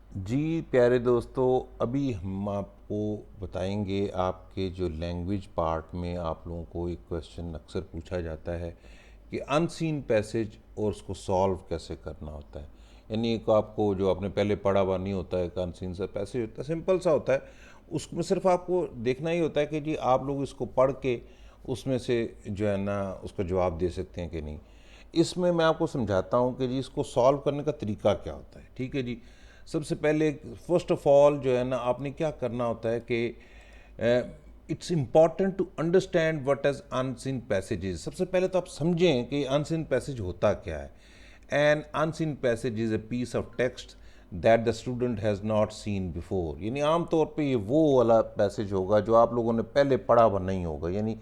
जी प्यारे दोस्तों, अभी हम आपको बताएंगे आपके जो लैंग्वेज पार्ट में आप लोगों को एक क्वेश्चन अक्सर पूछा जाता है कि अनसीन पैसेज और उसको सॉल्व कैसे करना होता है। यानी एक आपको जो आपने पहले पढ़ा हुआ नहीं होता है, एक अनसीन सा पैसेज होता है, सिंपल सा होता है। उसमें सिर्फ आपको देखना ही होता है कि जी आप लोग इसको पढ़ के उसमें से जो है ना उसका जवाब दे सकते हैं कि नहीं। इसमें मैं आपको समझाता हूँ कि जी इसको सॉल्व करने का तरीका क्या होता है। ठीक है जी। सबसे पहले फर्स्ट ऑफ ऑल जो है ना आपने क्या करना होता है कि it's important to understand what as unseen passages. सबसे पहले तो आप समझें कि अनसीन पैसेज होता क्या है। An unseen passage is a piece of text that the student has not seen before. यानी आमतौर पे ये वो वाला पैसेज होगा जो आप लोगों ने पहले पढ़ा हुआ नहीं होगा। यानी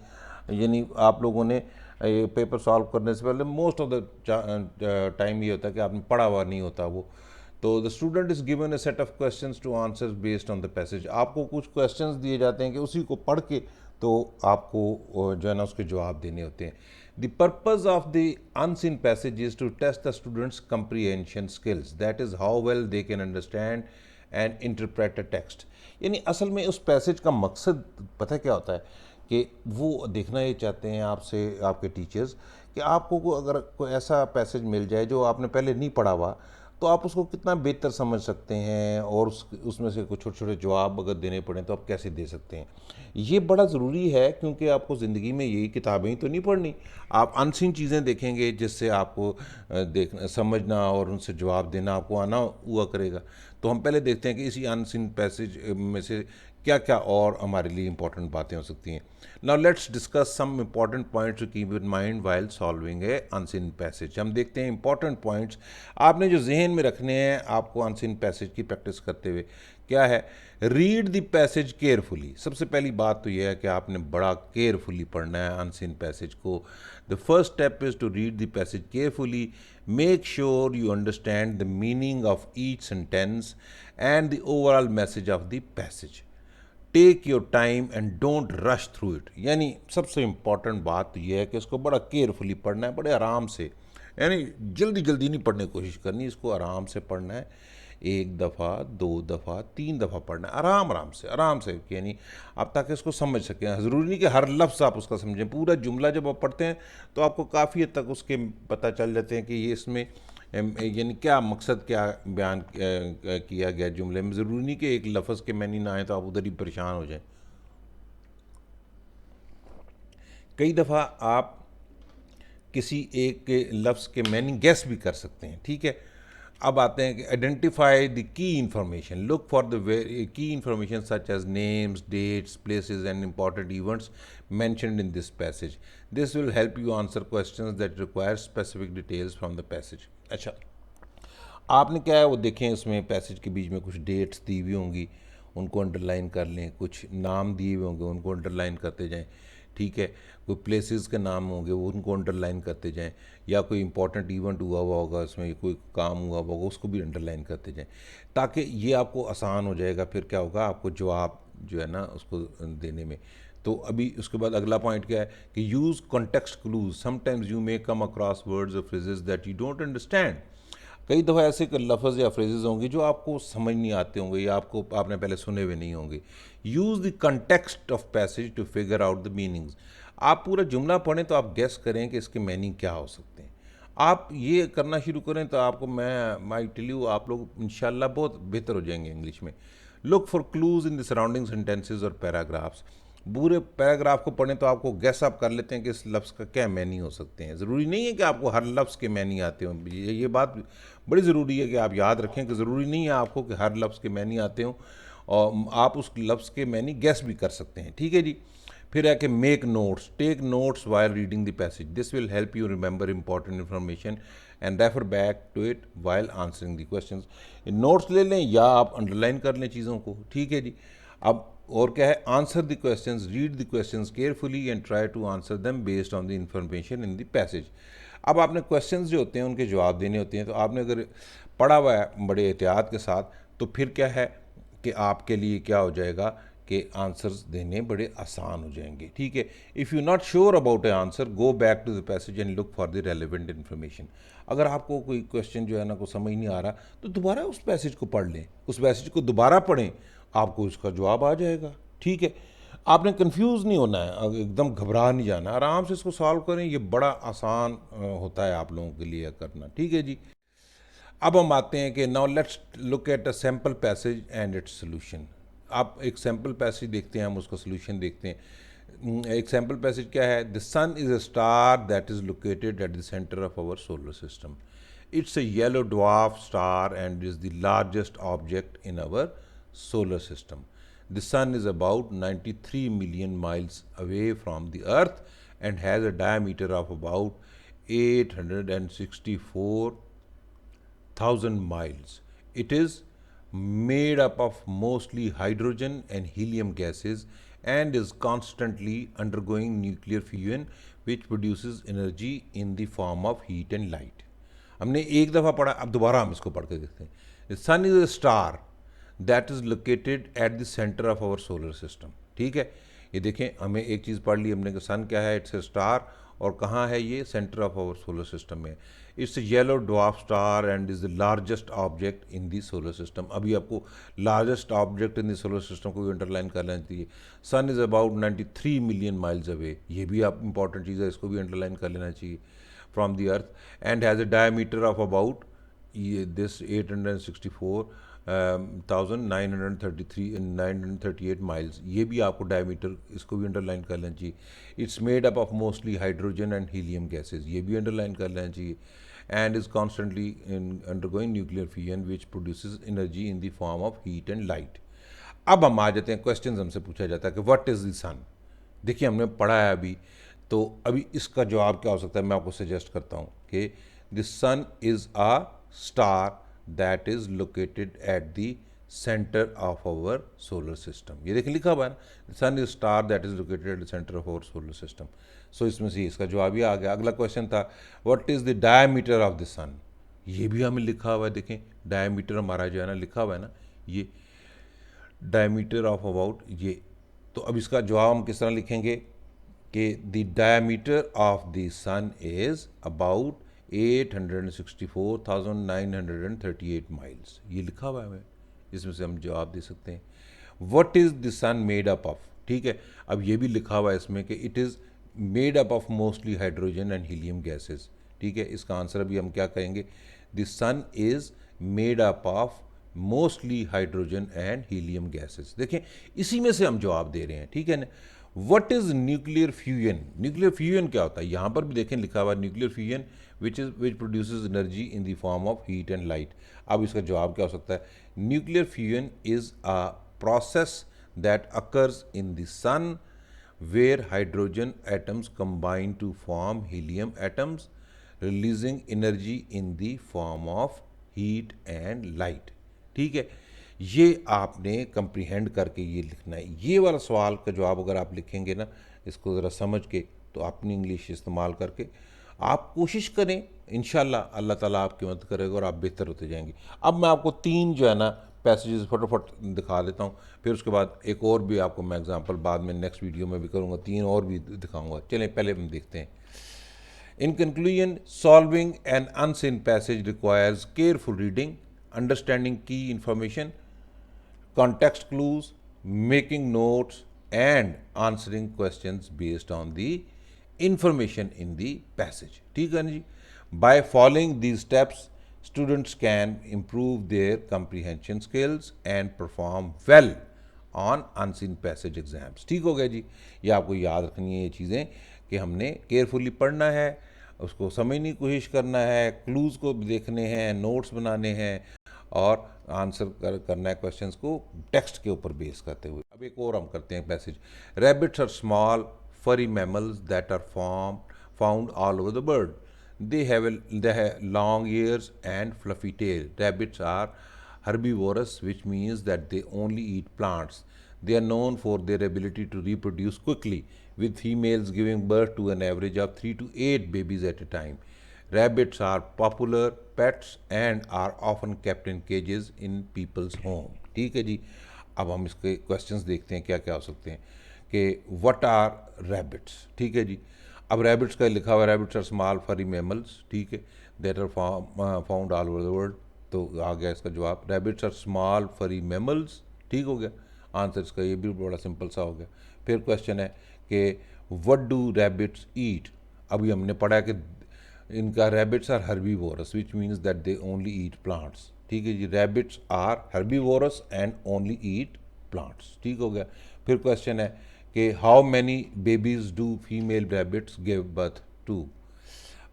यानी आप लोगों ने ये पेपर सॉल्व करने से पहले मोस्ट ऑफ द टाइम ये होता है कि आपने पढ़ा हुआ नहीं होता वो। तो the student is given a set of questions to answer based on the passage. आपको कुछ क्वेश्चंस दिए जाते हैं कि उसी को पढ़ के तो आपको जो है ना उसके जवाब देने होते हैं। The purpose of the unseen passage is to test the students comprehension skills, that is how well they can understand and interpret a text. यानी असल में उस पैसेज का मकसद पता क्या होता है कि वो देखना ये चाहते हैं आपसे आपके टीचर्स कि आपको अगर कोई ऐसा पैसेज मिल जाए जो आपने पहले नहीं पढ़ा हुआ तो आप उसको कितना बेहतर समझ सकते हैं, और उसमें से कुछ छोटे छोटे जवाब अगर देने पड़े तो आप कैसे दे सकते हैं। ये बड़ा ज़रूरी है क्योंकि आपको ज़िंदगी में यही किताबें ही तो नहीं पढ़नी। आप अनसीन चीज़ें देखेंगे जिससे आपको देखना समझना और उनसे जवाब देना आपको आना हुआ करेगा। तो हम पहले देखते हैं कि इसी अनसीन पैसेज में से क्या क्या और हमारे लिए इंपॉर्टेंट बातें हो सकती हैं। Now let's discuss some important points to keep in mind while solving a unseen passage. हम देखते हैं इंपॉर्टेंट पॉइंट्स आपने जो जहन में रखने हैं आपको अनसीन पैसेज की प्रैक्टिस करते हुए। क्या है? Read the passage carefully. सबसे पहली बात तो यह है कि आपने बड़ा केयरफुली पढ़ना है अनसीन पैसेज को। The first step is to read the passage carefully. Make sure you understand the meaning of each sentence and the overall message of the passage. Take your time and don't rush through it. यानी सबसे important बात तो यह है कि इसको बड़ा carefully पढ़ना है, बड़े आराम से। यानी जल्दी जल्दी नहीं पढ़ने की कोशिश करनी, इसको आराम से पढ़ना है। एक दफ़ा, दो दफ़ा, तीन दफ़ा पढ़ना है, आराम आराम से। यानी आप ताकि इसको समझ सकें। ज़रूरी नहीं कि हर लफ्ज़ आप उसका समझें। पूरा जुमला जब आप पढ़ते हैं तो आपको काफ़ी हद तक उसके पता चल जाते हैं कि ये इसमें यानी क्या मकसद, क्या बयान किया गया जुमले में। ज़रूरी नहीं कि एक लफ्ज़ के मैनी ना आए तो आप उधर ही परेशान हो जाएं। कई दफ़ा आप किसी एक के लफ्ज़ के मैनी गैस भी कर सकते हैं। ठीक है। अब आते हैं कि identify the key information. Look for the key information such as names, dates, places and important events mentioned in this passage. This will help you answer questions that require specific details from the passage. अच्छा, आपने क्या है वो देखें, उसमें passage के बीच में कुछ डेट्स दी हुई होंगी, उनको अंडरलाइन कर लें। कुछ नाम दिए हुए होंगे, उनको अंडरलाइन करते जाएं। ठीक है। कोई प्लेसेस के नाम होंगे वो उनको अंडरलाइन करते जाएं। या कोई इंपॉर्टेंट इवेंट हुआ हुआ होगा, उसमें कोई काम हुआ हुआ होगा, उसको भी अंडरलाइन करते जाएं, ताकि ये आपको आसान हो जाएगा। फिर क्या होगा, आपको जवाब जो है ना उसको देने में। तो अभी उसके बाद अगला पॉइंट क्या है कि use context clues. Sometimes you may come across words और phrases that you don't understand. कई दफ़ा ऐसे लफ्ज़ या फ्रेजेस होंगे जो आपको समझ नहीं आते होंगे या आपने पहले सुने हुए नहीं होंगे। Use the context of passage to figure out the meanings. आप पूरा जुमला पढ़ें तो आप गेस करें कि इसके मीनिंग क्या हो सकते हैं। आप ये करना शुरू करें तो आपको मैं टेल यू आप लोग इंशाल्लाह बहुत बेहतर हो जाएंगे इंग्लिश में। Look for clues in the surrounding sentences और पैराग्राफ्स। पूरे पैराग्राफ को पढ़ें तो आपको गैस अप कर लेते हैं कि इस लफ्ज़ का क्या मैनी हो सकते हैं। ज़रूरी नहीं है कि आपको हर लफ्ज़ के मैनी आते हों। ये बात बड़ी ज़रूरी है कि आप याद रखें कि ज़रूरी नहीं है आपको कि हर लफ्ज़ के मैनी आते हों, और आप उस लफ्ज़ के मैनी गैस भी कर सकते हैं। ठीक है जी। फिर है कि make notes. Take notes while reading the passage. This will help you remember important information and refer back to it while answering the questions. Notes ले लें या आप अंडरलाइन कर लें चीज़ों को। ठीक है जी। अब और क्या है, answer the questions. Read the questions carefully and try to answer them based on the information in the passage. अब आपने क्वेश्चंस जो होते हैं उनके जवाब देने होते हैं, तो आपने अगर पढ़ा हुआ है बड़े एहतियात के साथ, तो फिर क्या है कि आपके लिए क्या हो जाएगा के आंसर्स देने बड़े आसान हो जाएंगे। ठीक है, if you not sure about a answer, go back to the passage and look for the relevant information. अगर आपको कोई क्वेश्चन जो है ना को समझ नहीं आ रहा, तो दोबारा उस पैसेज को पढ़ लें, उस पैसेज को दोबारा पढ़ें, आपको इसका जवाब आ जाएगा। ठीक है, आपने कंफ्यूज नहीं होना है, एकदम घबरा नहीं जाना, आराम से इसको सॉल्व करें, ये बड़ा आसान होता है आप लोगों के लिए करना। ठीक है जी, अब हम आते हैं कि now let's look at a sample passage and its solution. आप एक सैम्पल पैसेज देखते हैं, हम उसका सोल्यूशन देखते हैं। एक सैम्पल पैसेज क्या है? The sun is a star that is located at the centre of our solar system. It's a yellow dwarf star and is the largest object in our solar system. The sun is about 93 million miles away from the earth and has a diameter of about 864,000 miles. It is made up of mostly hydrogen and helium gases and is constantly undergoing nuclear fusion which produces energy in the form of heat and light. हमने एक दफ़ा पढ़ा, अब दोबारा हम इसको पढ़ के देखते हैं। The sun is a star that is located at the centre of our solar system. ठीक है, ये देखें, हमें एक चीज़ पढ़ ली हमने कि सन क्या है, इट्स ए स्टार, और कहाँ है ये? Centre of our solar system में। It's yellow dwarf star and is the largest object in the solar system. अभी आपको largest object in the solar system को भी अंडरलाइन कर लेना चाहिए। Sun is about 93 million miles away, ये भी आप इंपॉर्टेंट चीज़ है, इसको भी अंडरलाइन कर लेना चाहिए, from the earth, and has a diameter of about ये दिस 864,938 माइल्स, ये भी आपको डायमीटर, इसको भी अंडरलाइन कर लेना चाहिए। It's made up of mostly hydrogen and helium gases, ये भी अंडरलाइन कर लेना चाहिए। And is constantly undergoing nuclear fusion which produces energy in the form of heat and light. अब हम आ जाते हैं, क्वेश्चन हमसे पूछा जाता है कि व्हाट इज़ द सन। देखिए, हमने पढ़ा है अभी, तो अभी इसका जवाब क्या हो सकता है? मैं आपको सजेस्ट करता हूँ कि the sun is a star that is located at the center of our solar system. ये देखिए लिखा हुआ है ना, sun is star that is located at the centre of our solar system. So इसमें से इसका जवाब ही आ गया। अगला क्वेश्चन था what is the diameter of the sun, ये भी हमें लिखा हुआ है। देखें, डायमीटर हमारा जो है ना लिखा हुआ है ना, ये डायमीटर ऑफ अबाउट ये। तो अब इसका जवाब हम किस तरह लिखेंगे कि the diameter of the sun is about 864,938 miles, ये लिखा हुआ है हमें, इसमें से हम जवाब दे सकते हैं। What is the sun made up of? ठीक है, अब ये भी लिखा हुआ है इसमें कि it is made up of mostly hydrogen and helium gases. ठीक है, इसका आंसर अभी हम क्या कहेंगे? The sun is made up of mostly hydrogen and helium gases. देखें, इसी में से हम जवाब दे रहे हैं। ठीक है ना। What is nuclear fusion? Nuclear fusion क्या होता है? यहाँ पर भी देखें लिखा हुआ है nuclear fusion which produces energy in the form of heat and light. अब इसका जवाब क्या हो सकता है? Nuclear fusion is a process that occurs in the sun where hydrogen atoms combine to form helium atoms, releasing energy in the form of heat and light. ठीक है, ये आपने कंप्रीहेंड करके ये लिखना है। ये वाला सवाल का जवाब अगर आप लिखेंगे ना, इसको ज़रा समझ के, तो अपनी इंग्लिश इस्तेमाल करके आप कोशिश करें, इंशाल्लाह अल्लाह ताला आपकी मदद करेगा और आप बेहतर होते जाएंगे। अब मैं आपको 3 जो है ना पैसेजेस फटाफट दिखा देता हूँ, फिर उसके बाद एक और भी आपको मैं एग्जांपल बाद में नेक्स्ट वीडियो में भी करूँगा, 3 और भी दिखाऊँगा। चलें पहले हम देखते हैं। In conclusion, solving an unseen passage requires careful reading, understanding key information, context clues, making notes, and answering questions based on the information in the passage. ठीक है ना जी। By following these steps, students can improve their comprehension skills and perform well on unseen passage exams. ठीक हो गया जी। ये आपको याद रखनी है ये चीज़ें कि हमने केयरफुली पढ़ना है, उसको समझने की कोशिश करना है, क्लूज़ को देखने हैं, नोट्स बनाने हैं और आंसर करना है क्वेश्चंस को टेक्स्ट के ऊपर बेस करते हुए। अब एक और हम करते हैं passage. Rabbits are small furry mammals that are found all over the world. They have long ears and fluffy tail. Rabbits are herbivorous, which means that they only eat plants. They are known for their ability to reproduce quickly, with females giving birth to an average of 3 to 8 babies at a time. Rabbits are popular pets and are often kept in cages in people's home. ठीक है जी। अब हम इसके questions देखते हैं क्या क्या हो सकते हैं कि व्हाट आर रैबिट्स। ठीक है जी, अब रैबिट्स का लिखा हुआ है rabbits are small furry mammals, ठीक है, that are found all over the world. तो आ गया इसका जवाब, rabbits are small furry mammals, ठीक हो गया आंसर इसका, ये भी बड़ा सिंपल सा हो गया। फिर क्वेश्चन है कि व्हाट डू रैबिट्स ईट। अभी हमने पढ़ा कि इनका rabbits are herbivorous which means that they only eat plants, ठीक है जी, rabbits are herbivorous and only eat plants, ठीक हो गया। फिर क्वेश्चन है कि how many babies do female rabbits give birth to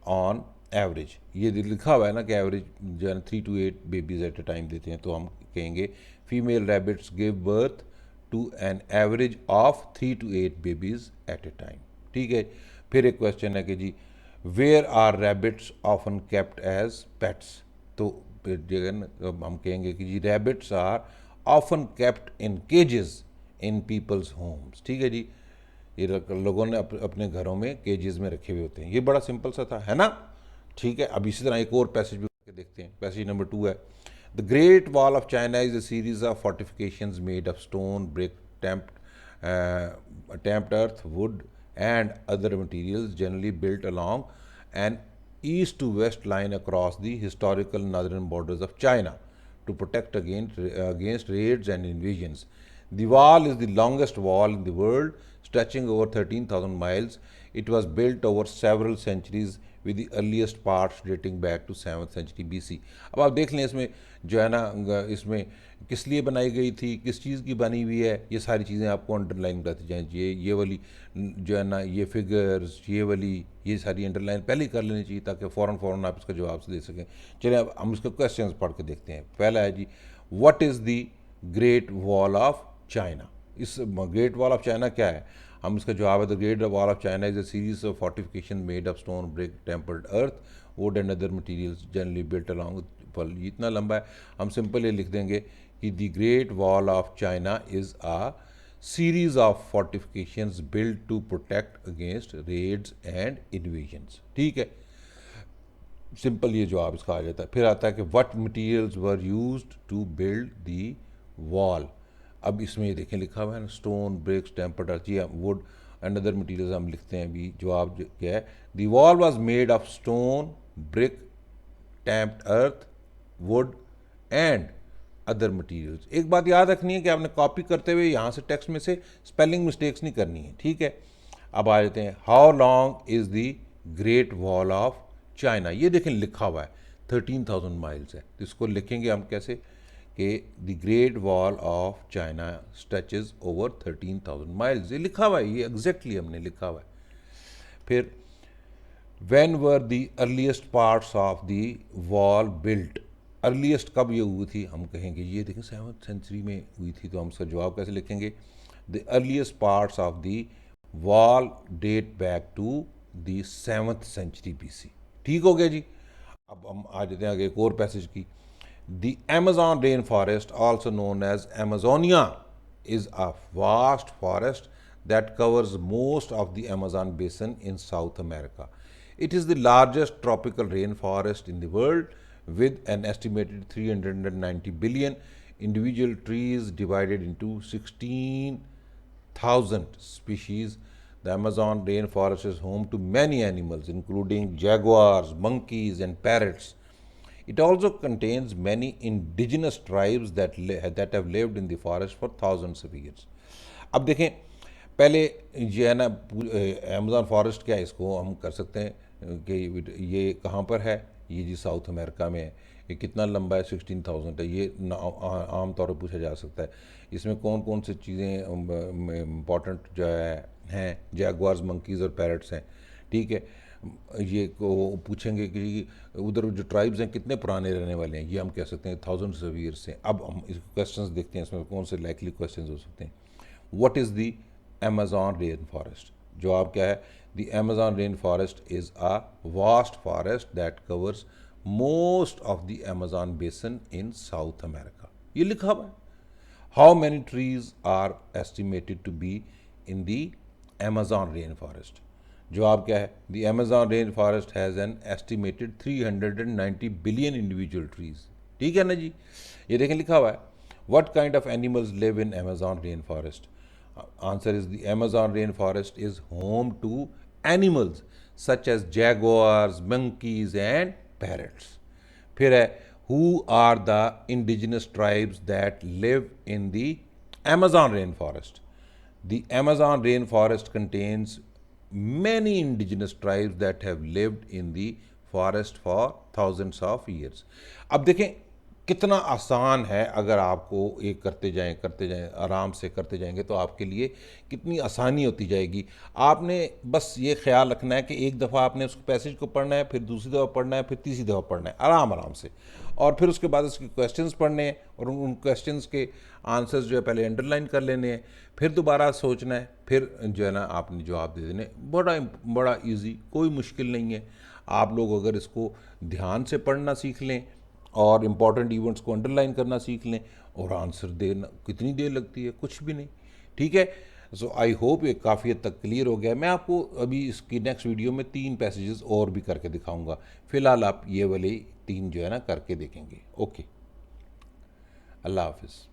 on average. ये लिखा हुआ है ना कि एवरेज जो है ना 3 to 8 babies at a time देते हैं, तो हम कहेंगे female rabbits give birth to an average of 3 to 8 babies at a time, ठीक है। फिर एक क्वेश्चन है कि जी where are rabbits often kept as pets. तो फिर जगह हम कहेंगे कि जी rabbits are often kept in cages in people's homes, ठीक है जी, ये लोगों ने अपने घरों में केजेस में रखे हुए होते हैं। ये बड़ा सिंपल सा था, है ना, ठीक है। अब इसी तरह एक और पैसेज भी देखते हैं, पैसेज नंबर 2 है, the great wall of China is a series of fortifications made of stone, brick, tamped earth, wood and other materials generally built along an east to west line across the historical northern borders of China to protect against raids and invasions. The wall is the longest wall in the world, stretching over 13,000 miles. It was built over several centuries with the earliest parts dating back to 7th century BC. अब आप देख लें इसमें जो है ना, इसमें किस लिए बनाई गई थी, किस चीज़ की बनी हुई है, ये सारी चीज़ें आपको अंडरलाइन करती जाएँ। ये वाली जो है ना, ये फिगर्स, ये वाली, ये सारी अंडरलाइन पहले ही कर लेनी चाहिए ताकि फ़ौरन आप इसका जवाब दे सकें। चलिए अब हम इसके क्वेश्चंस पढ़ के देखते हैं। पहला है जी what is the great wall of China. इस ग्रेट वॉल ऑफ चाइना क्या है, हम इसका जवाब है the great wall of China is a series of fortification made of stone, brick, tempered earth, wood and other materials generally built along. ये इतना लंबा है, हम सिंपल ये लिख देंगे कि the great wall of China is a series of fortifications built to protect against raids and invasions, ठीक है, सिंपल ये जवाब इसका आ जाता है। फिर आता है कि what materials were used to build the wall. अब इसमें ये देखें लिखा हुआ है ना, stone, bricks, tempered earth, wood and other materials हम लिखते हैं। अभी जवाब क्या है, the wall was made of stone, brick, tamped earth, wood and other materials. एक बात याद रखनी है कि आपने कॉपी करते हुए यहाँ से टेक्स्ट में से स्पेलिंग मिस्टेक्स नहीं करनी है, ठीक है। अब आ जाते हैं, how long is the great wall of China. ये देखें लिखा हुआ है 13,000 माइल्स है, तो इसको लिखेंगे हम कैसे कि the great wall of China stretches over 13,000 miles. ये लिखा हुआ है, ये एग्जैक्टली हमने लिखा हुआ है। फिर when were the earliest parts of the wall built. Earliest कब ये हुई थी, हम कहेंगे ये देखें 7th सेंचुरी में हुई थी, तो हम इसका जवाब कैसे लिखेंगे, the earliest parts of the wall date back to the 7th century BC, ठीक हो गया जी। अब हम आ जाते हैं आगे एक और पैसेज की। The Amazon rain forest also known as Amazonia is a vast forest that covers most of the Amazon basin in South America. It is the largest tropical rainforest in the world with an estimated 390 billion individual trees divided into 16,000 species. The Amazon rainforest is home to many animals, including jaguars, monkeys, and parrots. It also contains many indigenous tribes that have lived in the forest for thousands of years. अब देखें पहले ये है ना, Amazon forest क्या है, इसको हम कर सकते हैं कि ये कहाँ पर है, ये जी साउथ अमेरिका में है। ये कितना लंबा है, 16,000 है। ये आम तौर पर पूछा जा सकता है इसमें कौन कौन सी चीज़ें इम्पॉर्टेंट जो है हैं, जैगुआर्स, मंकीज़ और पैरट्स हैं, ठीक है। ये को पूछेंगे कि उधर जो ट्राइब्स हैं कितने पुराने रहने वाले हैं, ये हम कह सकते हैं थाउजेंड्स ऑफ ईयर्स से। अब हम इस क्वेश्चंस देखते हैं इसमें कौन से लाइकली क्वेश्चंस हो सकते हैं। What is the Amazon rain forest. जवाब क्या है, the Amazon rain forest is a vast forest that covers most of the Amazon basin in South America. ये लिखा हुआ है। How many trees are estimated to be in the Amazon rain forest. जवाब क्या है, the Amazon rain forest has an estimated 390 billion individual trees, ठीक है ना जी। ये देखें लिखा हुआ है What kind of animals live in Amazon rainforest? Answer is the Amazon rainforest is home to animals such as jaguars, monkeys and parrots. फिर है, who are the indigenous tribes that live in the Amazon rainforest? The Amazon rainforest contains many indigenous tribes that have lived in the forest for thousands of years. अब देखें कितना आसान है, अगर आपको एक करते जाएं आराम से करते जाएंगे तो आपके लिए कितनी आसानी होती जाएगी। आपने बस ये ख्याल रखना है कि एक दफ़ा आपने उस पैसेज को पढ़ना है, फिर दूसरी दफ़ा पढ़ना है, फिर तीसरी दफ़ा पढ़ना है आराम आराम से, और फिर उसके बाद उसके क्वेश्चंस पढ़ने हैं और उन क्वेश्चंस के आंसर्स जो है पहले अंडरलाइन कर लेने हैं, फिर दोबारा सोचना है, फिर जो है ना आपने जवाब दे देने। बड़ा बड़ा ईजी, कोई मुश्किल नहीं है। आप लोग अगर इसको ध्यान से पढ़ना सीख लें और इम्पॉर्टेंट इवेंट्स को अंडरलाइन करना सीख लें, और आंसर देना कितनी देर लगती है, कुछ भी नहीं। ठीक है, सो आई होप ये काफ़ी हद तक क्लियर हो गया। मैं आपको अभी इसकी नेक्स्ट वीडियो में 3 पैसेजेस और भी करके दिखाऊंगा। फिलहाल आप ये वाले 3 जो है ना करके देखेंगे। ओके, अल्लाह हाफिज़।